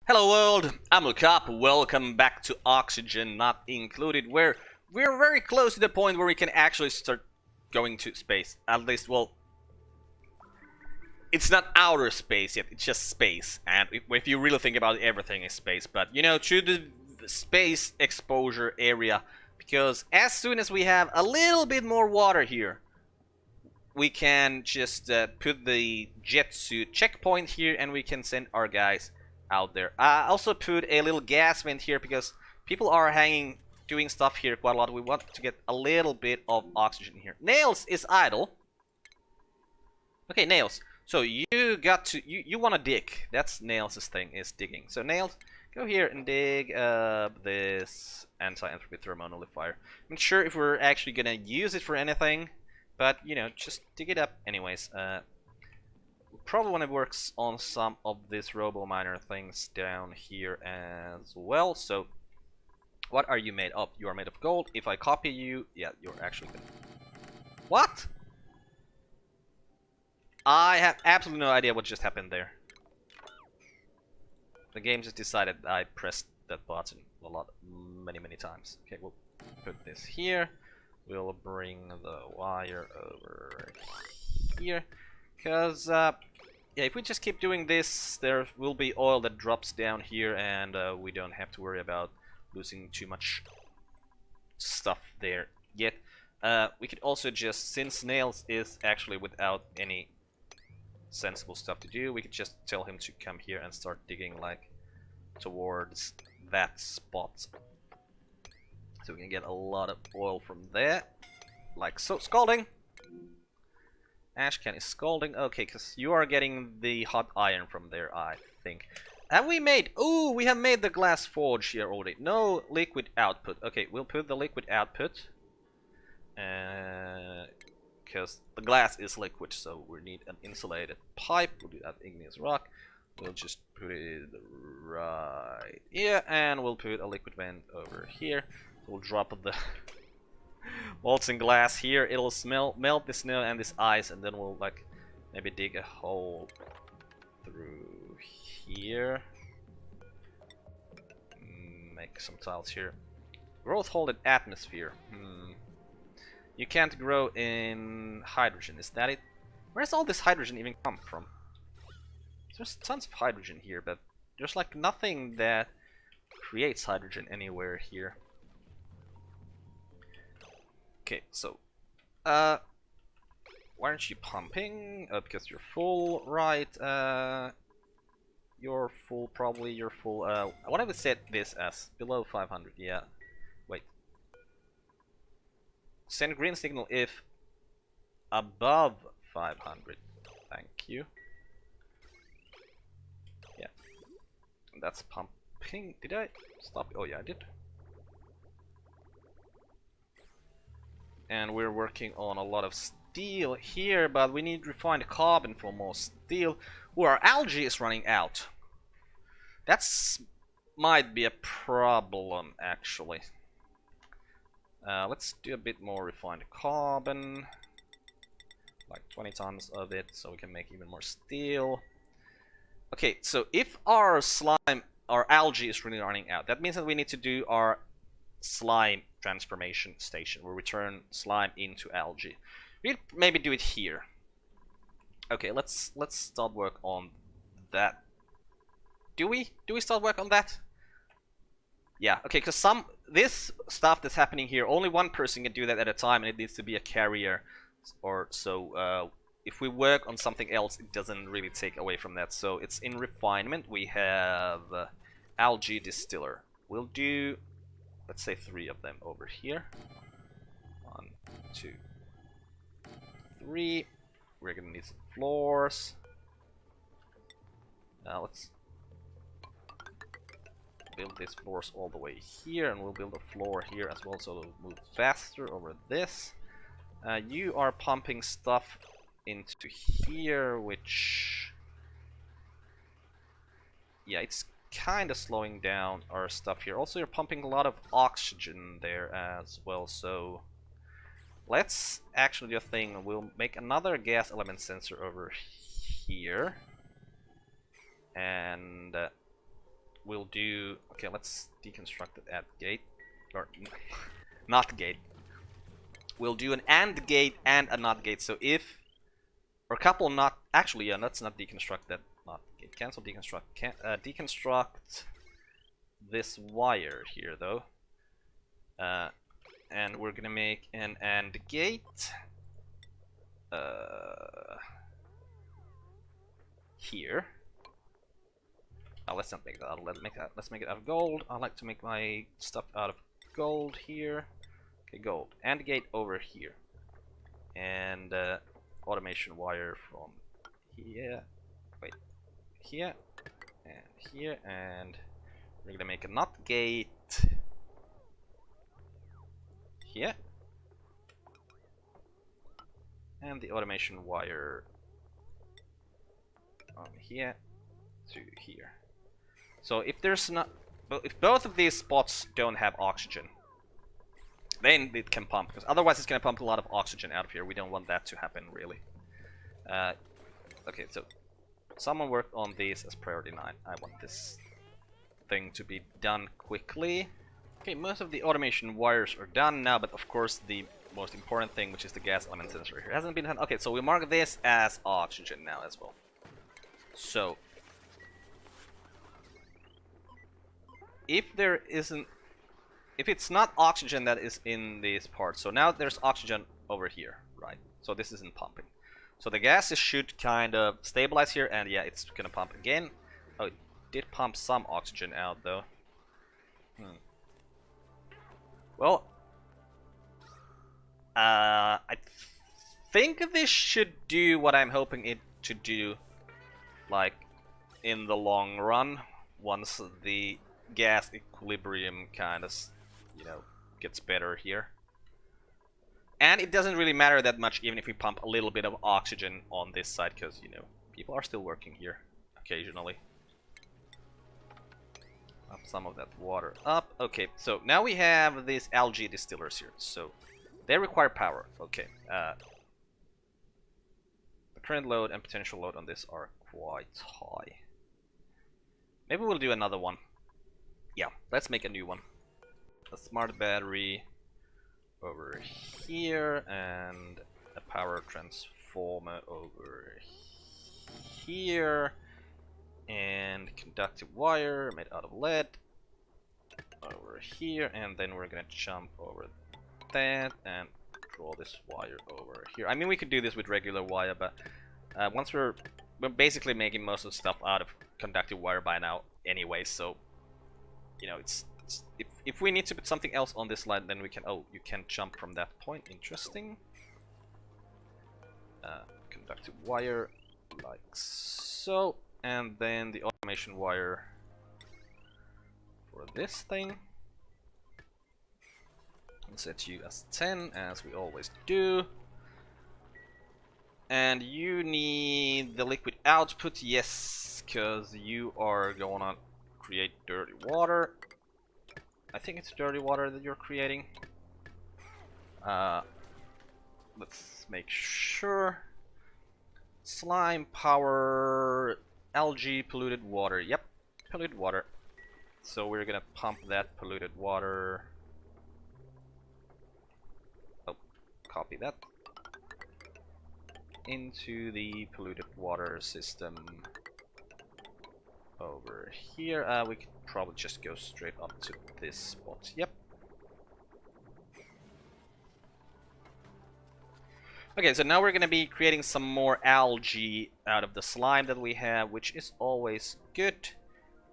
Hello world, I'm Carp. Welcome back to Oxygen Not Included, where we're very close to the point where we can actually start going to space. At least, well, it's not outer space yet, it's just space. And if you really think about it, everything is space. But, you know, to the space exposure area, because as soon as we have a little bit more water here, we can just put the jet suit checkpoint here and we can send our guys out there. I also put a little gas vent here because people are doing stuff here quite a lot. We want to get a little bit of oxygen here. Nails is idle. Okay, Nails. So you got to you want to dig. That's Nails' thing, is digging. So Nails, go here and dig this anti-entropy thermonullifier. I'm not sure if we're actually gonna use it for anything, but you know, just dig it up anyways. Probably want to work on some of these robo-miner things down here as well. So what are you made of? You are made of gold. If I copy you, yeah, you're actually good. What? I have absolutely no idea what just happened there. The game just decided I pressed that button many times. Okay, we'll put this here. We'll bring the wire over here. Because, yeah, if we just keep doing this, there will be oil that drops down here, and we don't have to worry about losing too much stuff there yet. We could also just, since Nails is actually without any sensible stuff to do, we could just tell him to come here and start digging, like, towards that spot. So we can get a lot of oil from there. Like so. Scalding! Ashcan is scalding. Okay, because you are getting the hot iron from there, I think. Have we made... Ooh, we have made the glass forge here already. No liquid output. Okay, we'll put the liquid output. Because the glass is liquid, so we need an insulated pipe. We'll do that igneous rock. We'll just put it right here, and we'll put a liquid vent over here. We'll drop the molten glass here. It'll melt the snow and this ice, and then we'll like maybe dig a hole through here. Make some tiles here. Growth holded atmosphere. You can't grow in hydrogen. Is that it? Where's all this hydrogen even come from? There's tons of hydrogen here, but there's like nothing that creates hydrogen anywhere here. Okay, so, why aren't you pumping? Because you're full, right? You're full, probably, you're full. What I would set this as? Below 500, yeah. Wait. Send green signal if above 500. Thank you. Yeah. That's pumping. Did I stop? Oh, yeah, I did. And we're working on a lot of steel here, but we need refined carbon for more steel. Ooh, our algae is running out. That's might be a problem, actually. Let's do a bit more refined carbon, like 20 tons of it, so we can make even more steel. Okay, so if our algae is really running out, that means that we need to do our slime transformation station, where we turn slime into algae. We'll maybe do it here. Okay, let's start work on that. Do we start work on that? Yeah, okay, because this stuff that's happening here, only one person can do that at a time, and it needs to be a carrier or so. If we work on something else, it doesn't really take away from that. So it's in refinement. We have algae distiller. We'll do, let's say 3 of them over here. 1, 2, 3. We're gonna need some floors. Now let's build these floors all the way here, and we'll build a floor here as well, so it'll move faster over this. You are pumping stuff into here, which, yeah, it's kind of slowing down our stuff here. Also, you're pumping a lot of oxygen there as well, so let's actually do a thing. We'll make another gas element sensor over here, and we'll do... Okay, let's deconstruct it at gate. Or, not gate. We'll do an AND gate and a NOT gate. So if... Or a couple not... Actually, yeah, let's not deconstruct that NOT gate. Cancel deconstruct. Deconstruct this wire here, though. And we're gonna make an AND gate. Here. Let's not make that out. Let's make it out of gold. I like to make my stuff out of gold here. Okay, gold. AND gate over here. And automation wire from here. Wait. Here. And here. And we're gonna make a NOT gate here. And the automation wire on here to here. So if there's not, if both of these spots don't have oxygen, then it can pump, because otherwise it's gonna pump a lot of oxygen out of here. We don't want that to happen, really. Okay, so someone worked on these as priority 9. I want this thing to be done quickly. Okay, most of the automation wires are done now, but of course the most important thing, which is the gas element sensor here, hasn't been done. Okay, so we mark this as oxygen now as well. So if there isn't, if it's not oxygen that is in these parts, so now there's oxygen over here, right? So this isn't pumping. So the gases should kind of stabilize here, and yeah, it's gonna pump again. Oh, it did pump some oxygen out though. Well, I think this should do what I'm hoping it to do, like, in the long run, once the gas equilibrium kind of, you know, gets better here. And it doesn't really matter that much even if we pump a little bit of oxygen on this side, because, you know, people are still working here occasionally. Pump some of that water up. Okay, so now we have these algae distillers here, so they require power. Okay, the current load and potential load on this are quite high. Maybe we'll do another one. Yeah, let's make a new one. A smart battery over here, and a power transformer over here, and conductive wire made out of lead over here, and then we're gonna jump over that and draw this wire over here. I mean, we could do this with regular wire, but once we're basically making most of the stuff out of conductive wire by now anyway, so, you know, it's if we need to put something else on this line, then we can. Oh, you can jump from that point. Interesting. Conductive wire like so, and then the automation wire for this thing. I'll set you as 10, as we always do. And you need the liquid output, yes, because you are gonna create dirty water. I think it's dirty water that you're creating. Let's make sure. Slime, power, algae, polluted water. Yep, polluted water. So we're gonna pump that polluted water. Oh, copy that. Into the polluted water system over here. We could probably just go straight up to this spot. Yep. Okay, so now we're gonna be creating some more algae out of the slime that we have, which is always good.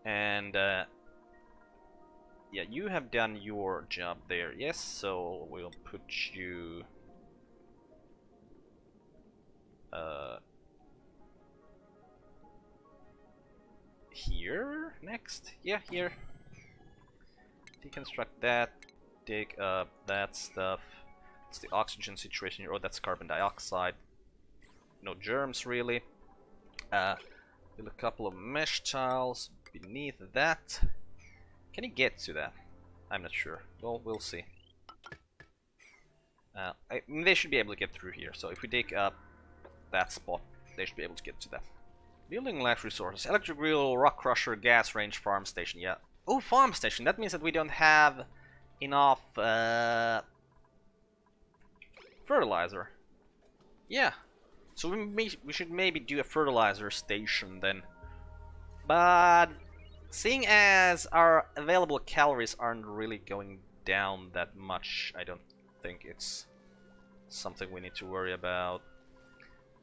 And yeah, you have done your job there. Yes, so we'll put you here next. Yeah, here. Deconstruct that. Dig up that stuff. It's the oxygen situation here. Oh, that's carbon dioxide. No germs really. Build a couple of mesh tiles beneath that. Can you get to that? I'm not sure. Well, we'll see. I mean, they should be able to get through here. So if we dig up that spot, they should be able to get to that. Building last resources. Electric grill, rock crusher, gas range, farm station. Yeah. Oh, farm station. That means that we don't have enough fertilizer. Yeah. So we should maybe do a fertilizer station then. But seeing as our available calories aren't really going down that much, I don't think it's something we need to worry about.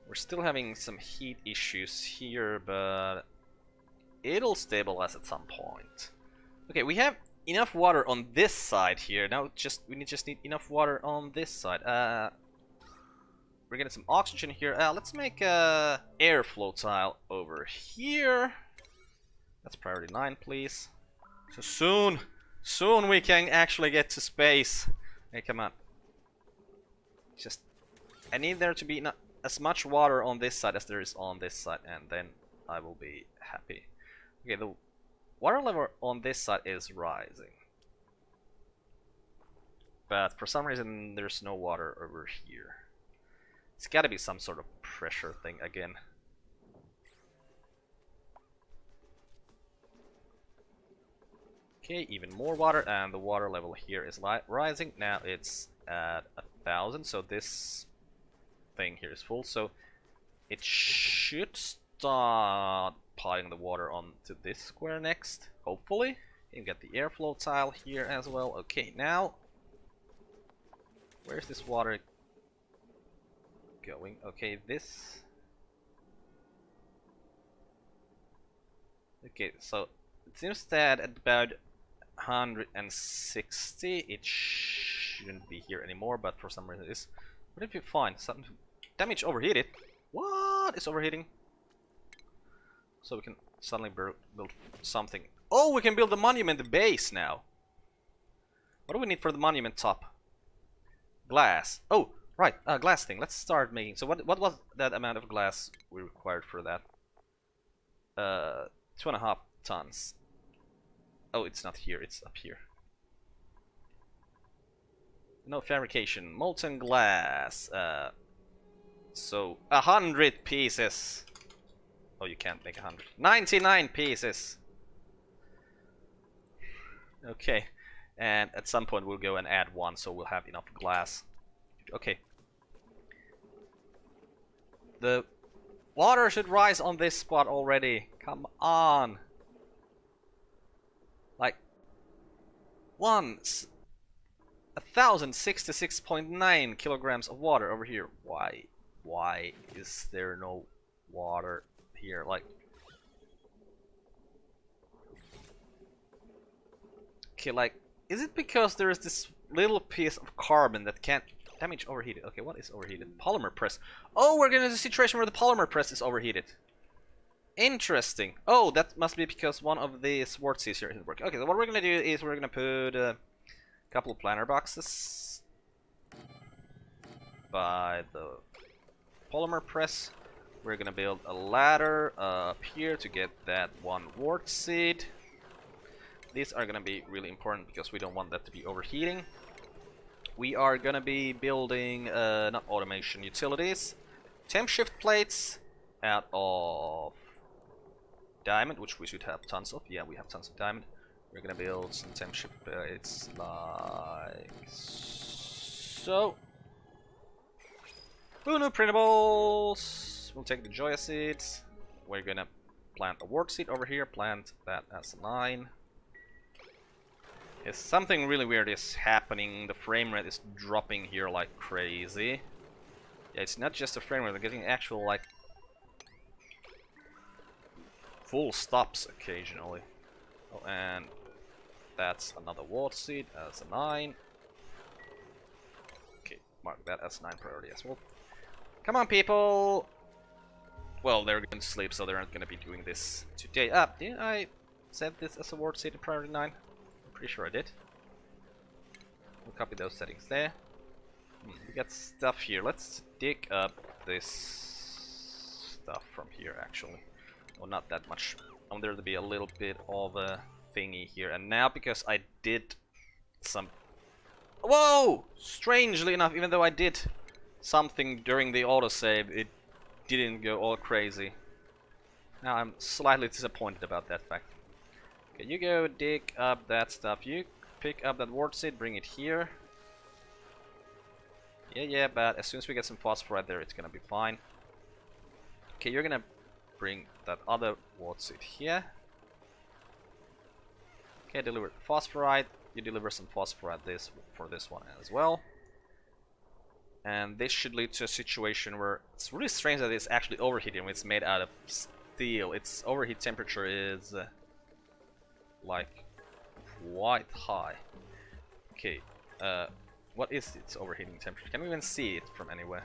We're still having some heat issues here, but it'll stabilize at some point. Okay, we have enough water on this side here. Now we just need enough water on this side. We're getting some oxygen here. Let's make a airflow tile over here. That's priority 9, please. So soon we can actually get to space. Hey, come on. I need there to be not as much water on this side as there is on this side, and then I will be happy. Okay, the water level on this side is rising. But for some reason there's no water over here. It's gotta be some sort of pressure thing again. Okay, even more water, and the water level here is rising. Now it's at 1,000, so this thing here is full, so it should start piling the water onto this square next, hopefully. You get the airflow tile here as well. Okay, now where's this water going? Okay, this. Okay, so it seems that at about 160 it shouldn't be here anymore, but for some reason it is. What if you find something? Damage overheated? What is overheating? So we can suddenly build something. Oh, we can build the monument base now. What do we need for the monument top? Glass. Oh, right, glass thing. Let's start making. So what was that amount of glass we required for that? 2.5 tons. Oh, it's not here, it's up here. No fabrication. Molten glass. So 100 pieces. Oh, you can't make 100. 99 pieces. Okay, and at some point we'll go and add one, so we'll have enough glass. Okay. The water should rise on this spot already. Come on. Like 1,066.9 kilograms of water over here. Why is there no water here? Like, okay, like, is it because there is this little piece of carbon that can't damage overheated? Okay, what is overheated? Polymer press. Oh, we're getting a situation where the polymer press is overheated. Interesting. Oh, that must be because one of the Swartzies here isn't working. Okay, so what we're gonna do is we're gonna put a couple of planter boxes by the polymer press. We're gonna build a ladder up here to get that one wart seed. These are gonna be really important because we don't want that to be overheating. We are gonna be building not automation, utilities, temp shift plates out of diamond, which we should have tons of. Yeah, we have tons of diamond. We're gonna build some temp shift plates like so. Bunu printables. We'll take the Joya seeds. We're gonna plant a wart seed over here. Plant that as a 9. Yes, something really weird is happening. The frame rate is dropping here like crazy. Yeah, it's not just a frame rate. We're getting actual like full stops occasionally. Oh, and that's another wart seed as a 9. Okay, mark that as 9 priority as well. Come on, people! Well, they're going to sleep, so they're not going to be doing this today. Did I set this as a wart seed in priority 9? I'm pretty sure I did. We'll copy those settings there. We got stuff here. Let's dig up this stuff from here, actually. Oh, not that much. I want there to be a little bit of a thingy here. And now, because I did some... Whoa! Strangely enough, even though I did something during the autosave, it didn't go all crazy. Now I'm slightly disappointed about that fact. Okay, you go dig up that stuff. You pick up that wart seed, bring it here. Yeah, but as soon as we get some phosphorite there, it's gonna be fine. Okay, you're gonna bring that other wart seed here. Okay, deliver phosphorite. You deliver some phosphorite for this one as well. And this should lead to a situation where it's really strange that it's actually overheating when it's made out of steel. Its overheat temperature is like quite high. Okay, what is its overheating temperature? Can we even see it from anywhere?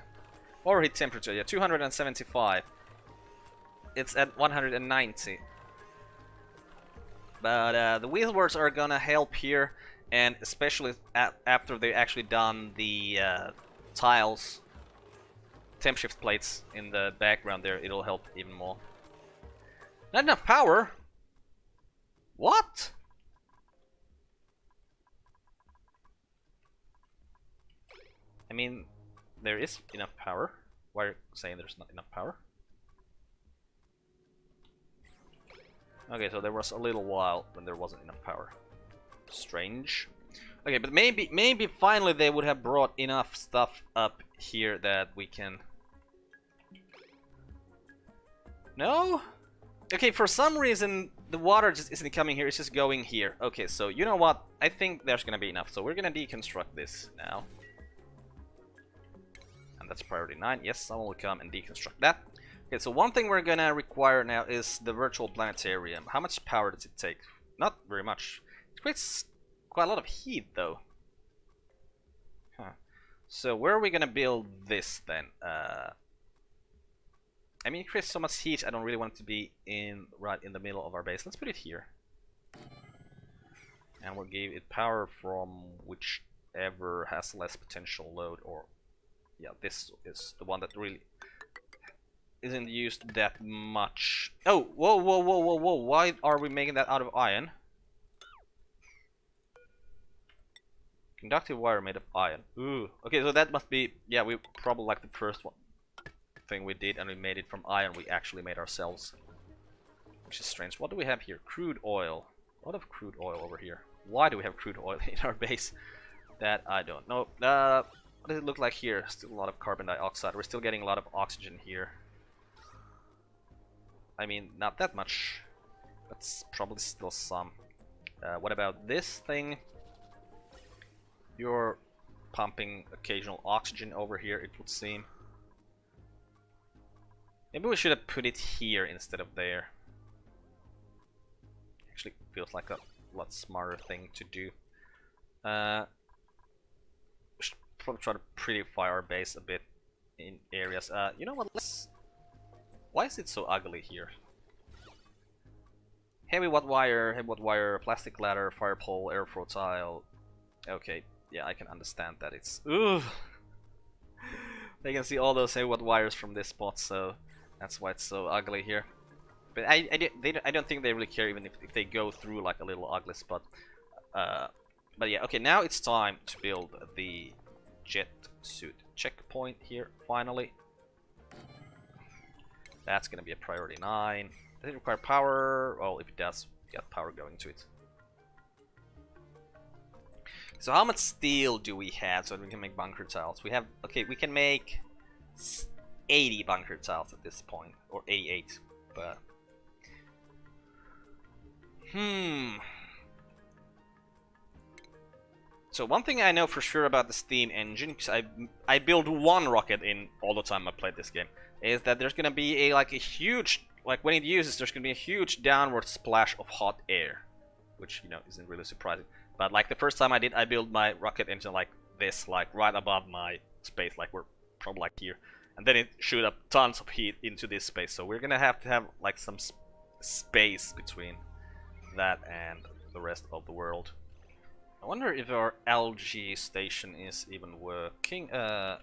Overheat temperature, yeah, 275. It's at 190. But the wheelworks are gonna help here, and especially after they've actually done the tiles, temp shift plates in the background there, it'll help even more. Not enough power? What? I mean, there is enough power. Why are you saying there's not enough power? Okay, so there was a little while when there wasn't enough power. Strange. Okay, but maybe finally they would have brought enough stuff up here that we can... No? Okay, for some reason the water just isn't coming here, it's just going here. Okay, so you know what? I think there's gonna be enough, so we're gonna deconstruct this now. And that's priority 9. Yes, someone will come and deconstruct that. Okay, so one thing we're gonna require now is the virtual planetarium. How much power does it take? Not very much. It creates quite a lot of heat though. Huh. So where are we gonna build this then? I mean, it creates so much heat, I don't really want it to be right in the middle of our base. Let's put it here. And we'll give it power from whichever has less potential load, or... yeah, this is the one that really isn't used that much. Oh, whoa, why are we making that out of iron? Conductive wire made of iron. Ooh, okay, so that must be, yeah, we probably like the first one thing we did, and we made it from iron we actually made ourselves, which is strange. What do we have here? Crude oil. A lot of crude oil over here. Why do we have crude oil in our base? That I don't know. What does it look like here? Still a lot of carbon dioxide. We're still getting a lot of oxygen here. I mean, not that much, but probably still some. What about this thing? You're pumping occasional oxygen over here, it would seem. Maybe we should have put it here instead of there. Actually, feels like a lot smarter thing to do. We should probably try to prettify our base a bit in areas. You know what? Why is it so ugly here? Heavy watt wire, plastic ladder, fire pole, airflow tile. Okay, yeah, I can understand that it's... Ooh! I can see all those heavy watt wires from this spot, so that's why it's so ugly here. But I don't think they really care even if they go through like a little ugly spot. But yeah, okay, now it's time to build the jet suit checkpoint here, finally. That's gonna be a priority 9. Does it require power? Well, if it does, we got power going to it. So how much steel do we have so that we can make bunker tiles? We have, okay, we can make 80 bunker tiles at this point, or 88, but... So one thing I know for sure about the Steam engine, because I build one rocket in all the time I played this game, is that there's gonna be a huge, like when it uses, there's gonna be a huge downward splash of hot air, which, you know, isn't really surprising. But like the first time I did, I built my rocket engine like this, like right above my space, like we're probably like here, and then it shoot up tons of heat into this space. So we're gonna have to have like some space between that and the rest of the world. I wonder if our algae station is even working. Okay,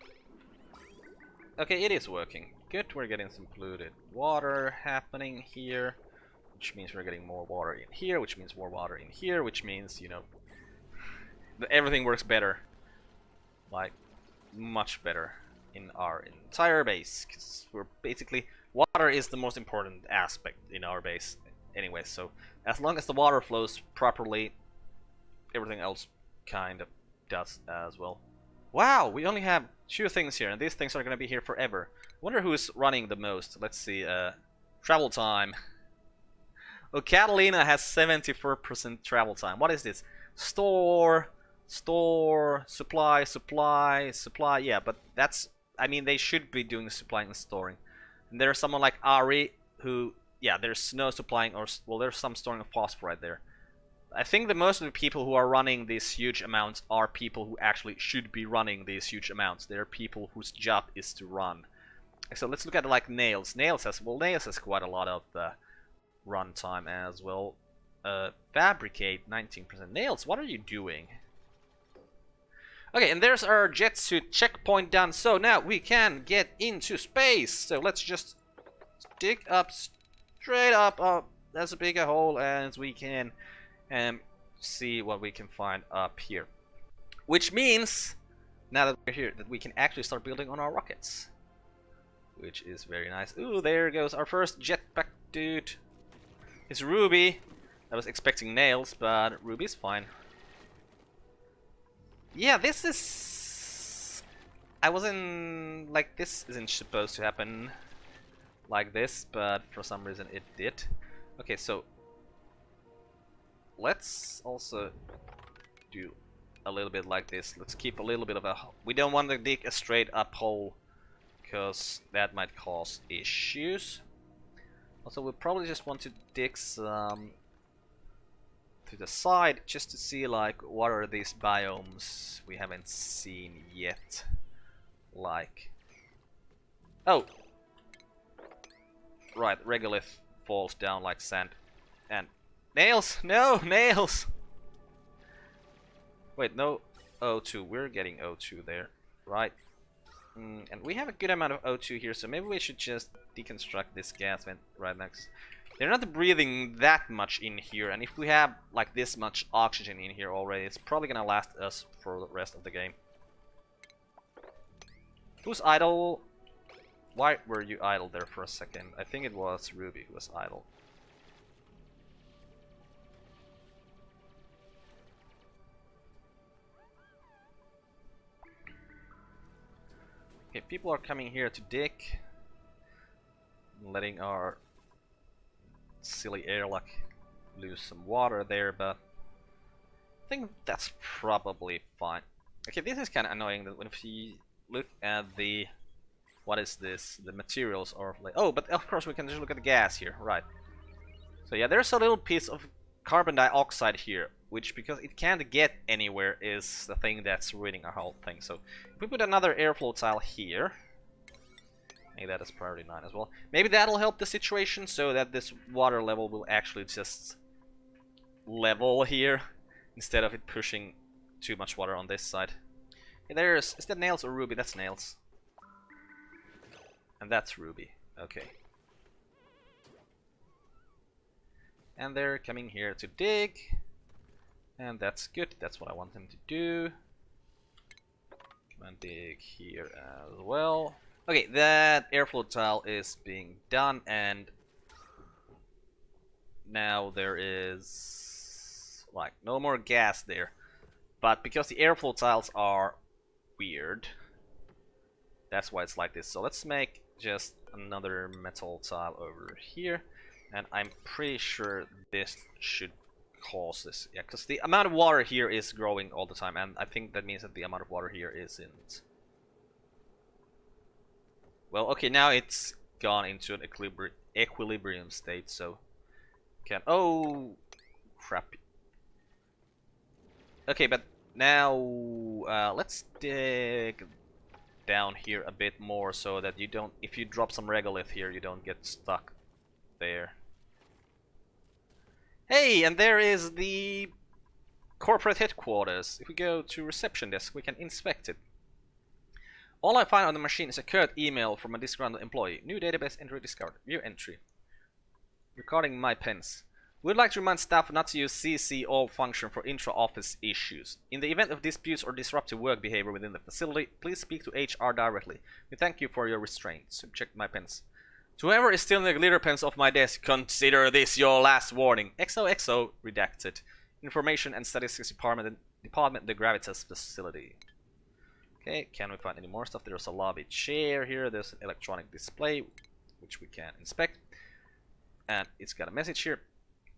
it is working. Good, we're getting some polluted water happening here, which means we're getting more water in here, which means more water in here, which means, you know, that everything works better, like much better in our entire base, because we're basically Water is the most important aspect in our base anyway, so as long as the water flows properly, everything else kind of does as well. Wow, we only have 2 things here, and these things are gonna be here forever. Wonder who's running the most. Let's see, travel time. Oh, Catalina has 74% travel time. What is this? Store, supply, yeah, but that's, I mean, they should be doing supplying and storing. And there's someone like Ari who, yeah, there's no supplying, or, well, there's some storing of phosphorite there. I think that most of the people who are running these huge amounts are people who actually should be running these huge amounts. They're people whose job is to run. So let's look at like Nails. Nails has quite a lot of run time as well. Fabricate 19%. Nails, what are you doing? Okay, and there's our jet suit checkpoint done. So now we can get into space. So let's just dig up straight up as big a hole as we can and see what we can find up here. Which means, now that we're here, that we can actually start building on our rockets. Which is very nice. Ooh, there goes our first jetpack dude. It's Ruby. I was expecting Nails, but Ruby's fine. Yeah, this is... I wasn't... like, this isn't supposed to happen like this, but for some reason it did. Okay, so let's also do a little bit like this. Let's keep a little bit of a... we don't want to dig a straight up hole, because that might cause issues. Also, we'll probably just want to dig some to the side, just to see like what are these biomes we haven't seen yet. Like, oh, right, regolith falls down like sand. And Nails, no, Nails. Wait, no O2. We're getting O2 there, right? And we have a good amount of O2 here, so maybe we should just deconstruct this gas vent right next. They're not breathing that much in here, and if we have like this much oxygen in here already, it's probably gonna last us for the rest of the game. Who's idle? Why were you idle there for a second? I think it was Ruby who was idle. Okay, people are coming here to dig, letting our silly airlock lose some water there, but I think that's probably fine. Okay, this is kind of annoying that when you look at the, what is this? The materials are like, oh, but of course we can just look at the gas here, right? So yeah, there's a little piece of carbon dioxide here, which, because it can't get anywhere, is the thing that's ruining our whole thing. So if we put another airflow tile here, maybe that is priority 9 as well. Maybe that'll help the situation so that this water level will actually just level here instead of it pushing too much water on this side. Hey, is that Nails or Ruby? That's Nails. And that's Ruby. Okay. And they're coming here to dig. And that's good. That's what I want them to do. Come and dig here as well. Okay, that airflow tile is being done, and now there is like no more gas there. But because the airflow tiles are weird, that's why it's like this. So let's make just another metal tile over here, and I'm pretty sure this should cause this. Yeah, because the amount of water here is growing all the time, and I think that means that the amount of water here isn't. Well, okay, now it's gone into an equilibrium state, so can... oh, crap. Okay, but now let's dig down here a bit more so that you don't... if you drop some regolith here, you don't get stuck there. Hey, and there is the corporate headquarters. If we go to reception desk, we can inspect it. All I find on the machine is a curt email from a disgruntled employee. New database entry discovered. New entry. Regarding my pens. We'd like to remind staff not to use CC all function for intra-office issues. In the event of disputes or disruptive work behavior within the facility, please speak to HR directly. We thank you for your restraint. Subject my pens. To whoever is stealing the glitter pens off my desk, consider this your last warning. XOXO redacted. Information and Statistics Department, the Gravitas facility. Okay, can we find any more stuff? There's a lobby chair here. There's an electronic display, which we can inspect. And it's got a message here.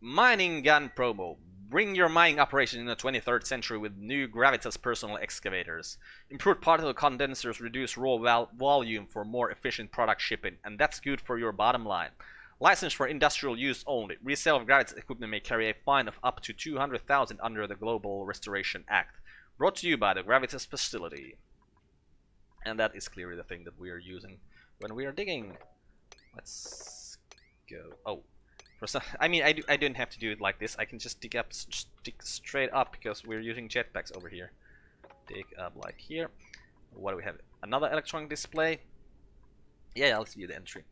Mining gun promo. Bring your mining operation in the 23rd century with new Gravitas personal excavators. Improved particle condensers reduce raw volume for more efficient product shipping, and that's good for your bottom line. Licensed for industrial use only. Resale of Gravitas equipment may carry a fine of up to 200,000 under the Global Restoration Act. Brought to you by the Gravitas facility. And that is clearly the thing that we are using when we are digging. Let's go. Oh. I mean, I don't have to do it like this. I can just dig straight up because we're using jetpacks over here. Dig up like here. What do we have? Another electronic display. Yeah, let's view the entry.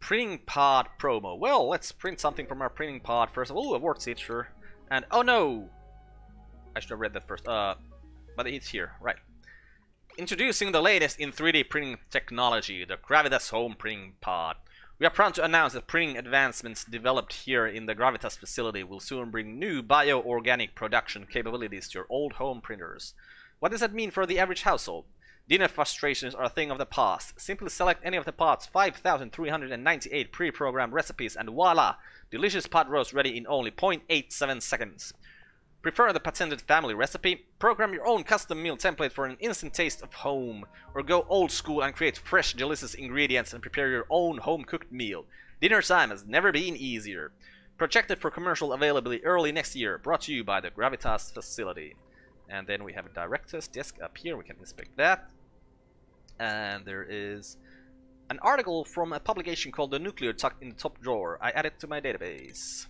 Printing pod promo. Well, let's print something from our printing pod first. Oh, a word teacher. And oh no, I should have read that first. But it's here, right? Introducing the latest in 3D printing technology, the Gravitas Home Printing Pod. We are proud to announce that printing advancements developed here in the Gravitas facility will soon bring new bio-organic production capabilities to your old home printers. What does that mean for the average household? Dinner frustrations are a thing of the past. Simply select any of the pod's 5,398 pre-programmed recipes and voila! Delicious pot roast ready in only 0.87 seconds. Prefer the patented family recipe? Program your own custom meal template for an instant taste of home. Or go old school and create fresh, delicious ingredients and prepare your own home-cooked meal. Dinner time has never been easier. Projected for commercial availability early next year. Brought to you by the Gravitas facility. And then we have a director's desk up here. We can inspect that. And there is an article from a publication called The Nuclear tucked in the top drawer. I added it to my database.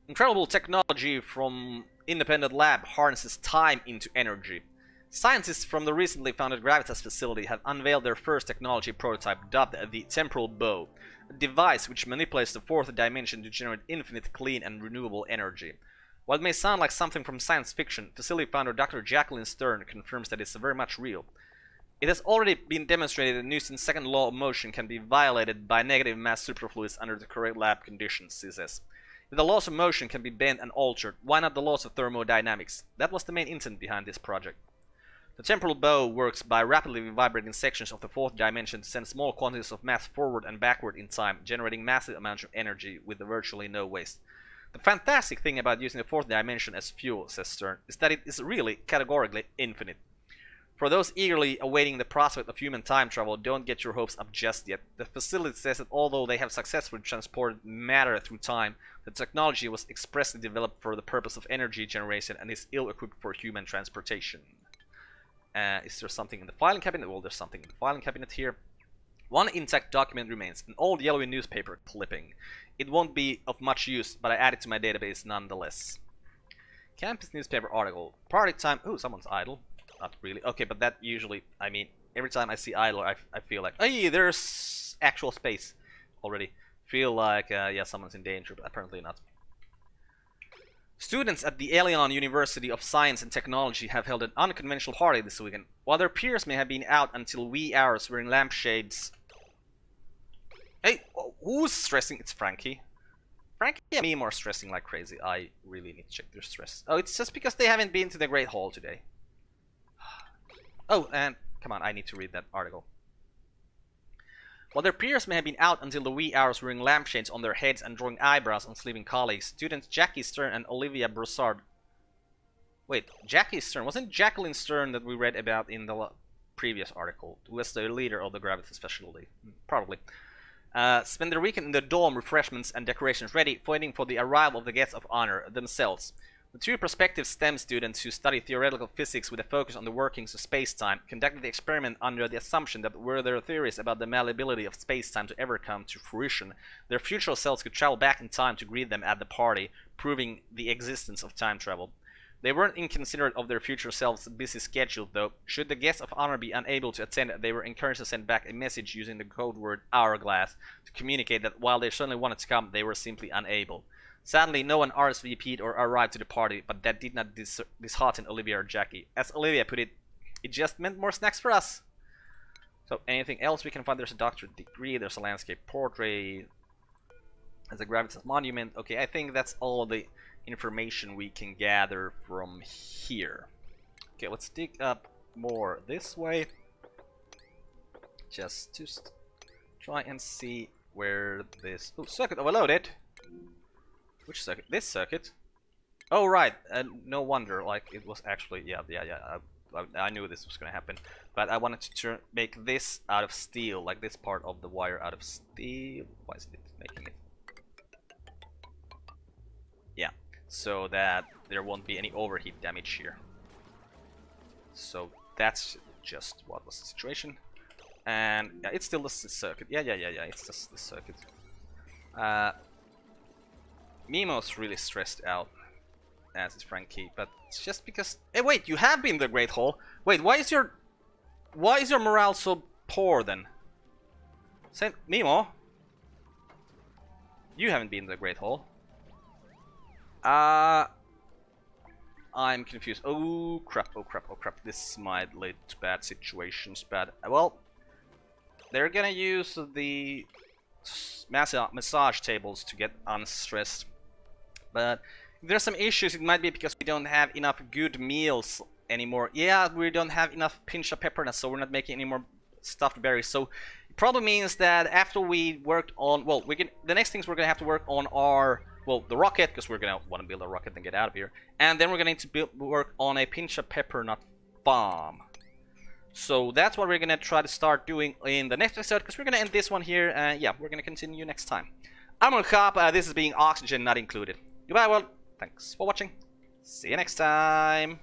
Incredible technology from independent lab harnesses time into energy. Scientists from the recently founded Gravitas facility have unveiled their first technology prototype dubbed the Temporal Bow, a device which manipulates the fourth dimension to generate infinite clean and renewable energy. While it may sound like something from science fiction, facility founder Dr. Jacqueline Stern confirms that it's very much real. It has already been demonstrated that Newton's second law of motion can be violated by negative mass superfluids under the correct lab conditions, she says. If the laws of motion can be bent and altered, why not the laws of thermodynamics? That was the main intent behind this project. The temporal bow works by rapidly vibrating sections of the fourth dimension to send small quantities of mass forward and backward in time, generating massive amounts of energy with virtually no waste. The fantastic thing about using the fourth dimension as fuel, says Stern, is that it is really categorically infinite. For those eagerly awaiting the prospect of human time travel, don't get your hopes up just yet. The facility says that although they have successfully transported matter through time, the technology was expressly developed for the purpose of energy generation and is ill-equipped for human transportation. Is there something in the filing cabinet? Well, there's something in the filing cabinet here. One intact document remains, an old yellowy newspaper clipping. It won't be of much use, but I add it to my database nonetheless. Campus newspaper article. Party time. Ooh, someone's idle. Not really. Okay, but that usually, I mean, every time I see idler, I feel like, hey, there's actual space already. Feel like, yeah, someone's in danger, but apparently not. Students at the Elion University of Science and Technology have held an unconventional party this weekend. While their peers may have been out until wee hours wearing lampshades. Hey, who's stressing? It's Frankie. Frankie and me are stressing like crazy. I really need to check their stress. Oh, it's just because they haven't been to the Great Hall today. Oh, and come on, I need to read that article. While their peers may have been out until the wee hours wearing lampshades on their heads and drawing eyebrows on sleeping colleagues, students Jackie Stern and Olivia Broussard... Wait, Jackie Stern? Wasn't Jacqueline Stern that we read about in the previous article? Who was the leader of the Gravitas specialty? Probably. Spend their weekend in the dorm, refreshments and decorations ready, waiting for the arrival of the guests of honor themselves. The two prospective STEM students who study theoretical physics with a focus on the workings of space-time conducted the experiment under the assumption that were their theories about the malleability of space-time to ever come to fruition, their future selves could travel back in time to greet them at the party, proving the existence of time travel. They weren't inconsiderate of their future selves' busy schedule, though. Should the guests of honor be unable to attend, they were encouraged to send back a message using the code word hourglass to communicate that while they certainly wanted to come, they were simply unable. Sadly, no one RSVP'd or arrived to the party, but that did not dishearten Olivia or Jackie. As Olivia put it, it just meant more snacks for us. So anything else we can find? There's a doctorate degree, there's a landscape portrait, there's a gravitas monument. Okay, I think that's all the information we can gather from here. Okay, let's dig up more this way, just to try and see where this circuit overloaded. Which circuit? This circuit. Oh right, no wonder. Like it was actually yeah. I knew this was gonna happen, but I wanted to make this out of steel, like this part of the wire out of steel. Why is it making it? Yeah, so that there won't be any overheat damage here. So that's just what was the situation, and yeah, it's still the circuit. Yeah. It's just the circuit. Mimo's really stressed out, as is Frankie, but it's just because. Hey, wait! You have been the Great Hall. Wait, why is your morale so poor then? Say, Mimo, you haven't been the Great Hall. I'm confused. Oh crap! Oh crap! This might lead to bad situations. But well, they're gonna use the massage tables to get unstressed. But if there's some issues, it might be because we don't have enough good meals anymore. Yeah, we don't have enough pinch of pepperness, so we're not making any more stuffed berries. So it probably means that after we worked on, well, the next things we're gonna have to work on are, well, the rocket, because we're gonna want to build a rocket and get out of here, and then we're gonna need to work on a pinch of peppernut farm. So that's what we're gonna try to start doing in the next episode, because we're gonna end this one here, and yeah, we're gonna continue next time. I'm on Carp. This is being oxygen not included. Goodbye, world. Thanks for watching. See you next time.